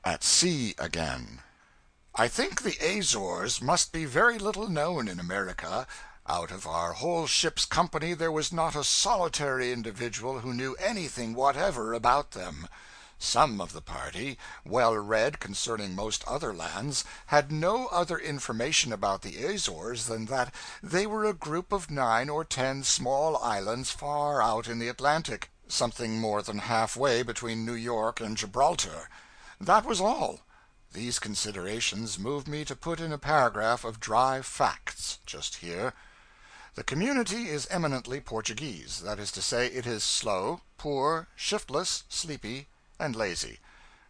At sea again. I think the Azores must be very little known in America. Out of our whole ship's company there was not a solitary individual who knew anything whatever about them. Some of the party, well read concerning most other lands, had no other information about the Azores than that they were a group of 9 or 10 small islands far out in the Atlantic, something more than halfway between New York and Gibraltar. That was all. These considerations moved me to put in a paragraph of dry facts, just here. The community is eminently Portuguese; that is to say, it is slow, poor, shiftless, sleepy, and lazy.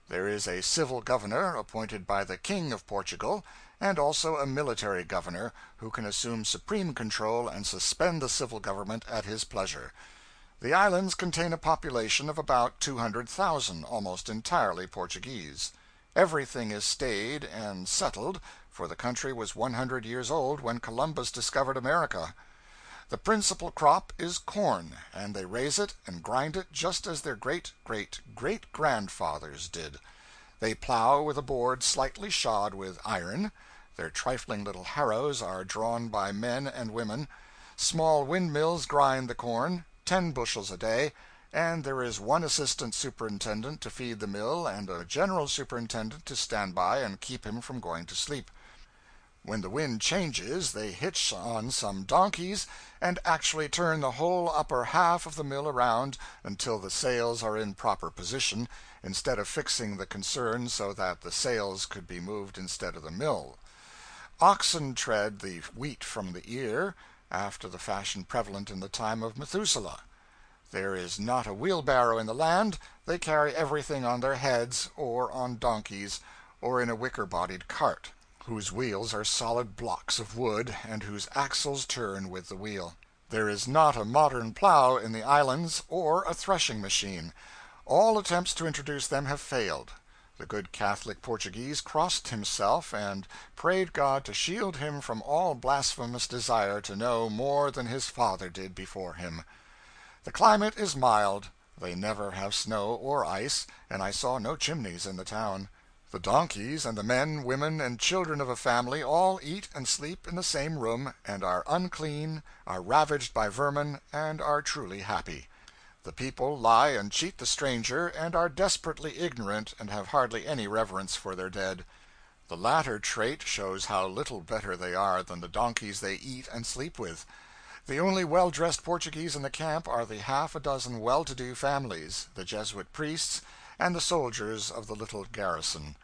There is a civil governor, appointed by the King of Portugal, and also a military governor, who can assume supreme control and suspend the civil government at his pleasure. The islands contain a population of about 200,000, almost entirely Portuguese. Everything is staid and settled, for the country was 100 years old when Columbus discovered America. The principal crop is corn, and they raise it and grind it just as their great-great-great-grandfathers did. They plow with a board slightly shod with iron. Their trifling little harrows are drawn by men and women. Small windmills grind the corn, 10 bushels a day, and there is one assistant superintendent to feed the mill and a general superintendent to stand by and keep him from going to sleep. When the wind changes, they hitch on some donkeys and actually turn the whole upper half of the mill around until the sails are in proper position, instead of fixing the concern so that the sails could be moved instead of the mill. Oxen tread the wheat from the ear, after the fashion prevalent in the time of Methuselah. There is not a wheelbarrow in the land; they carry everything on their heads, or on donkeys, or in a wicker-bodied cart, whose wheels are solid blocks of wood, and whose axles turn with the wheel. There is not a modern plow in the islands, or a threshing machine. All attempts to introduce them have failed. The good Catholic Portuguese crossed himself and prayed God to shield him from all blasphemous desire to know more than his father did before him. The climate is mild. They never have snow or ice, and I saw no chimneys in the town. The donkeys and the men, women, and children of a family all eat and sleep in the same room, and are unclean, are ravaged by vermin, and are truly happy. The people lie and cheat the stranger, and are desperately ignorant, and have hardly any reverence for their dead. The latter trait shows how little better they are than the donkeys they eat and sleep with. The only well-dressed Portuguese in the camp are the half a dozen well-to-do families, the Jesuit priests, and the soldiers of the little garrison.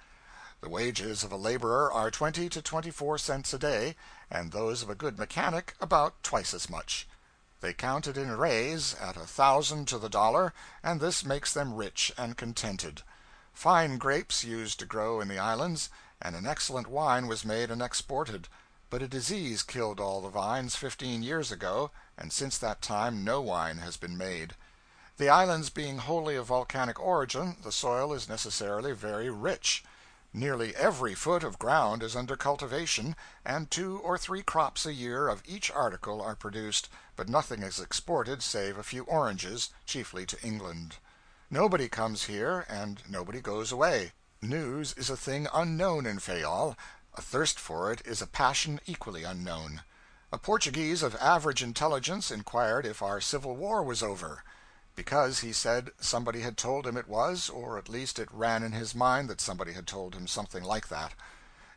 The wages of a laborer are 20 to 24 cents a day, and those of a good mechanic about twice as much. They count it in arrears at 1,000 to the dollar, and this makes them rich and contented. Fine grapes used to grow in the islands, and an excellent wine was made and exported; but a disease killed all the vines 15 years ago, and since that time no wine has been made. The islands being wholly of volcanic origin, the soil is necessarily very rich. Nearly every foot of ground is under cultivation, and 2 or 3 crops a year of each article are produced, but nothing is exported save a few oranges, chiefly to England. Nobody comes here, and nobody goes away. News is a thing unknown in Fayal; a thirst for it is a passion equally unknown. A Portuguese of average intelligence inquired if our Civil War was over. Because, he said, somebody had told him it was, or at least it ran in his mind that somebody had told him something like that.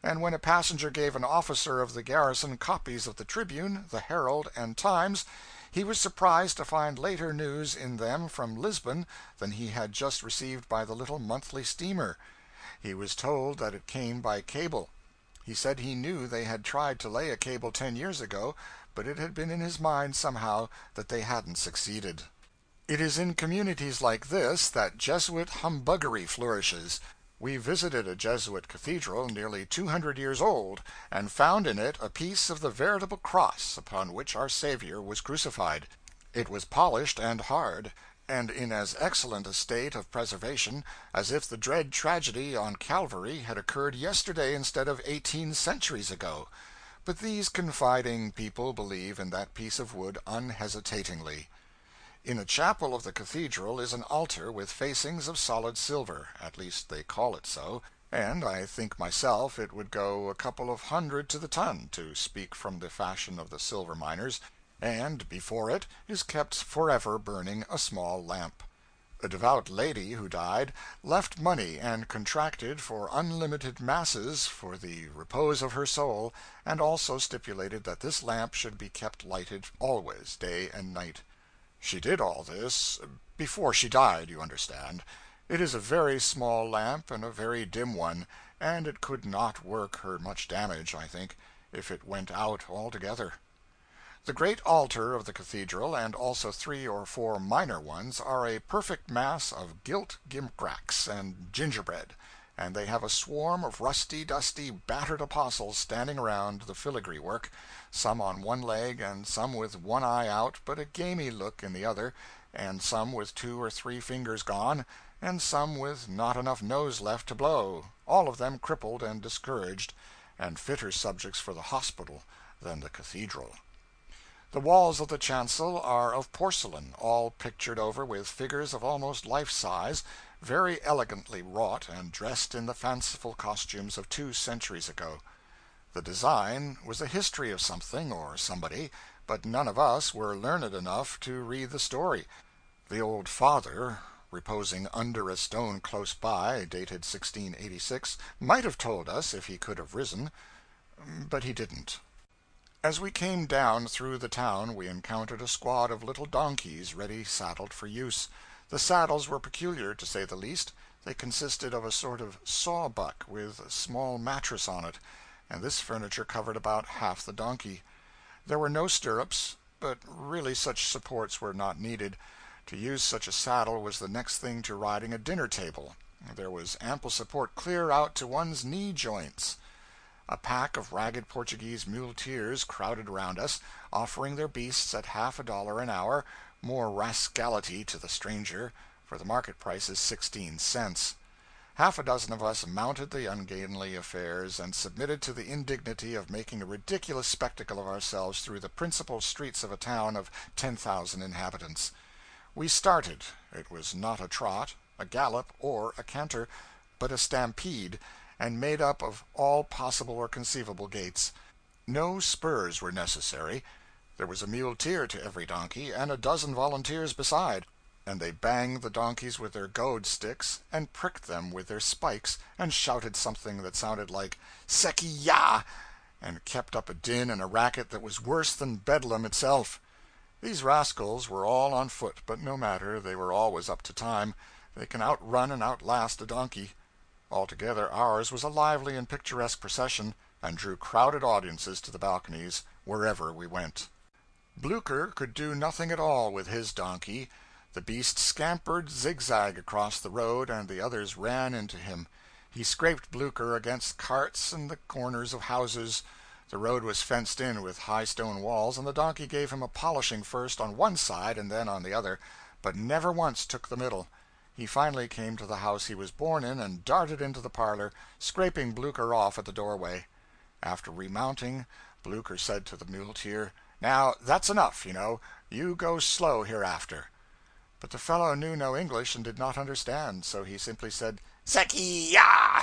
And when a passenger gave an officer of the garrison copies of the Tribune, the Herald, and Times, he was surprised to find later news in them from Lisbon than he had just received by the little monthly steamer. He was told that it came by cable. He said he knew they had tried to lay a cable 10 years ago, but it had been in his mind somehow that they hadn't succeeded. It is in communities like this that Jesuit humbuggery flourishes. We visited a Jesuit cathedral nearly 200 years old, and found in it a piece of the veritable cross upon which our Savior was crucified. It was polished and hard, and in as excellent a state of preservation as if the dread tragedy on Calvary had occurred yesterday instead of 18 centuries ago. But these confiding people believe in that piece of wood unhesitatingly. In a chapel of the cathedral is an altar with facings of solid silver, at least they call it so. and I think myself it would go a couple of hundred to the ton, to speak from the fashion of the silver miners, and before it is kept forever burning a small lamp. A devout lady who died left money and contracted for unlimited masses for the repose of her soul, and also stipulated that this lamp should be kept lighted always, day and night. She did all this before she died, you understand. It is a very small lamp and a very dim one, and it could not work her much damage, I think, if it went out altogether. The great altar of the cathedral, and also 3 or 4 minor ones, are a perfect mass of gilt gimcracks and gingerbread, and they have a swarm of rusty, dusty, battered apostles standing around the filigree work, some on one leg and some with one eye out but a gamey look in the other, and some with 2 or 3 fingers gone, and some with not enough nose left to blow, all of them crippled and discouraged, and fitter subjects for the hospital than the cathedral. The walls of the chancel are of porcelain, all pictured over with figures of almost life size, very elegantly wrought and dressed in the fanciful costumes of 2 centuries ago. The design was a history of something or somebody, but none of us were learned enough to read the story. The old father, reposing under a stone close by, dated 1686, might have told us if he could have risen, but he didn't. As we came down through the town we encountered a squad of little donkeys ready saddled for use. The saddles were peculiar, to say the least. They consisted of a sort of sawbuck with a small mattress on it, and this furniture covered about half the donkey. There were no stirrups, but really such supports were not needed. To use such a saddle was the next thing to riding a dinner table. There was ample support clear out to one's knee joints. A pack of ragged Portuguese muleteers crowded around us, offering their beasts at $half an hour, more rascality to the stranger, for the market price is 16 cents. Half a dozen of us mounted the ungainly affairs, and submitted to the indignity of making a ridiculous spectacle of ourselves through the principal streets of a town of 10,000 inhabitants. We started. It was not a trot, a gallop, or a canter, but a stampede, and made up of all possible or conceivable gaits. No spurs were necessary. There was a muleteer to every donkey, and a dozen volunteers beside, and they banged the donkeys with their goad sticks, and pricked them with their spikes, and shouted something that sounded like "Seki ya!" and kept up a din and a racket that was worse than Bedlam itself. These rascals were all on foot, but no matter, they were always up to time. They can outrun and outlast a donkey. Altogether, ours was a lively and picturesque procession, and drew crowded audiences to the balconies wherever we went. Blucher could do nothing at all with his donkey. The beast scampered zigzag across the road, and the others ran into him. He scraped Blucher against carts and the corners of houses. The road was fenced in with high stone walls, and the donkey gave him a polishing first on one side and then on the other, but never once took the middle. He finally came to the house he was born in, and darted into the parlor, scraping Blucher off at the doorway. After remounting, Blucher said to the muleteer, "Now, that's enough, you know. You go slow hereafter." But the fellow knew no English and did not understand, so he simply said, "Seki ya!"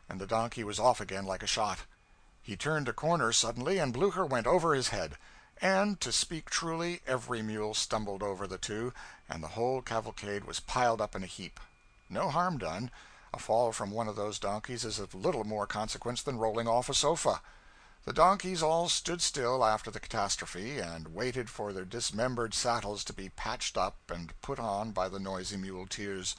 and the donkey was off again like a shot. He turned a corner suddenly, and Blucher went over his head. And, to speak truly, every mule stumbled over the 2, and the whole cavalcade was piled up in a heap. No harm done. A fall from one of those donkeys is of little more consequence than rolling off a sofa. The donkeys all stood still after the catastrophe, and waited for their dismembered saddles to be patched up and put on by the noisy muleteers.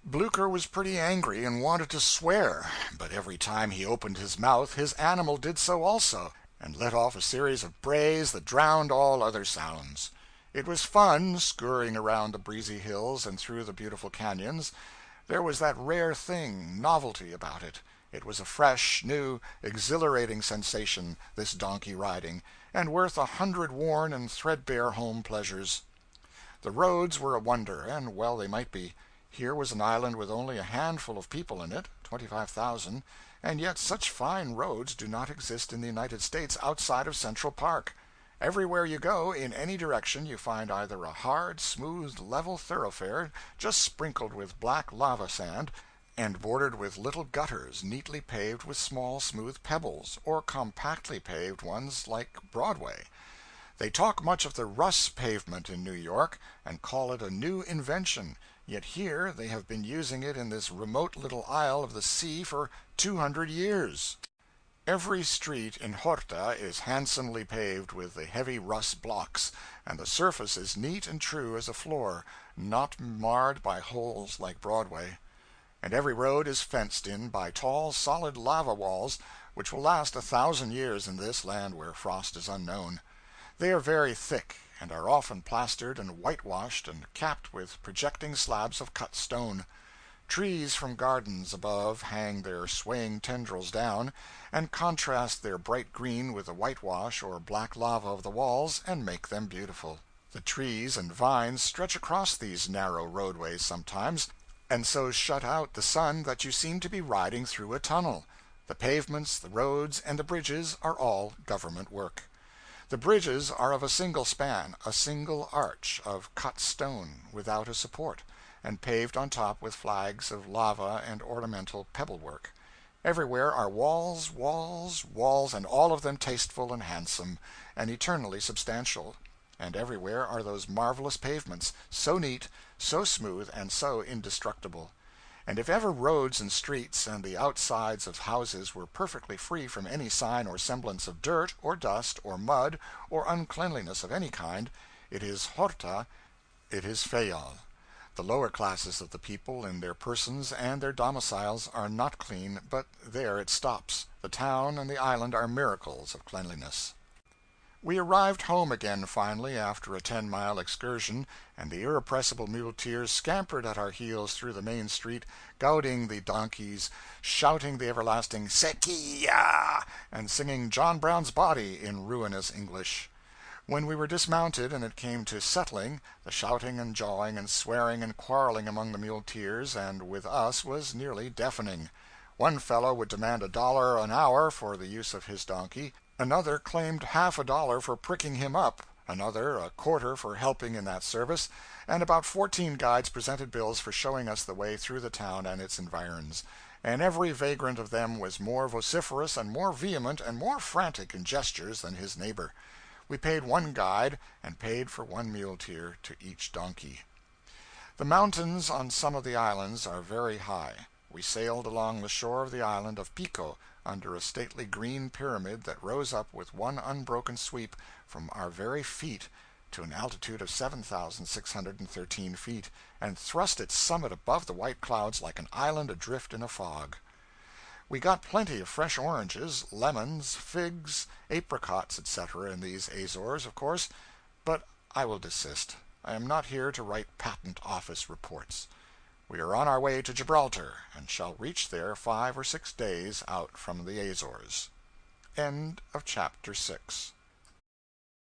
Blucher was pretty angry and wanted to swear, but every time he opened his mouth his animal did so also, and let off a series of brays that drowned all other sounds. It was fun, scurrying around the breezy hills and through the beautiful canyons. There was that rare thing, novelty, about it. It was a fresh, new, exhilarating sensation, this donkey riding, and worth 100 worn and threadbare home pleasures. The roads were a wonder, and well they might be. Here was an island with only a handful of people in it, 25,000, and yet such fine roads do not exist in the United States outside of Central Park. Everywhere you go, in any direction, you find either a hard, smooth, level thoroughfare just sprinkled with black lava sand, and bordered with little gutters neatly paved with small smooth pebbles, or compactly paved ones like Broadway. They talk much of the Russ pavement in New York, and call it a new invention, yet here they have been using it in this remote little isle of the sea for 200 years. Every street in Horta is handsomely paved with the heavy Russ blocks, and the surface is neat and true as a floor, not marred by holes like Broadway. And every road is fenced in by tall, solid lava walls, which will last 1,000 years in this land where frost is unknown. They are very thick, and are often plastered and whitewashed and capped with projecting slabs of cut stone. Trees from gardens above hang their swaying tendrils down, and contrast their bright green with the whitewash or black lava of the walls, and make them beautiful. The trees and vines stretch across these narrow roadways sometimes, and so shut out the sun that you seem to be riding through a tunnel. The pavements, the roads, and the bridges are all government work. The bridges are of a single span, a single arch, of cut stone, without a support, and paved on top with flags of lava and ornamental pebble work. Everywhere are walls, walls, walls, and all of them tasteful and handsome, and eternally substantial. And everywhere are those marvelous pavements, so neat, so smooth, and so indestructible. And if ever roads and streets and the outsides of houses were perfectly free from any sign or semblance of dirt, or dust, or mud, or uncleanliness of any kind, it is Horta, it is Fayal. The lower classes of the people, in their persons and their domiciles, are not clean, but there it stops. The town and the island are miracles of cleanliness. We arrived home again finally, after a 10-mile excursion, and the irrepressible muleteers scampered at our heels through the main street, goading the donkeys, shouting the everlasting "Sequia!" and singing John Brown's Body in ruinous English. When we were dismounted and it came to settling, the shouting and jawing and swearing and quarreling among the muleteers and with us was nearly deafening. One fellow would demand $1 an hour for the use of his donkey, another claimed half a dollar for pricking him up, another a quarter for helping in that service, and about 14 guides presented bills for showing us the way through the town and its environs, and every vagrant of them was more vociferous and more vehement and more frantic in gestures than his neighbor. We paid one guide, and paid for one muleteer to each donkey. The mountains on some of the islands are very high. We sailed along the shore of the island of Pico, under a stately green pyramid that rose up with one unbroken sweep from our very feet to an altitude of 7,613 feet, and thrust its summit above the white clouds like an island adrift in a fog. We got plenty of fresh oranges, lemons, figs, apricots, etc., in these Azores, of course, but I will desist. I am not here to write patent office reports. We are on our way to Gibraltar, and shall reach there 5 or 6 days out from the Azores. End of chapter 6.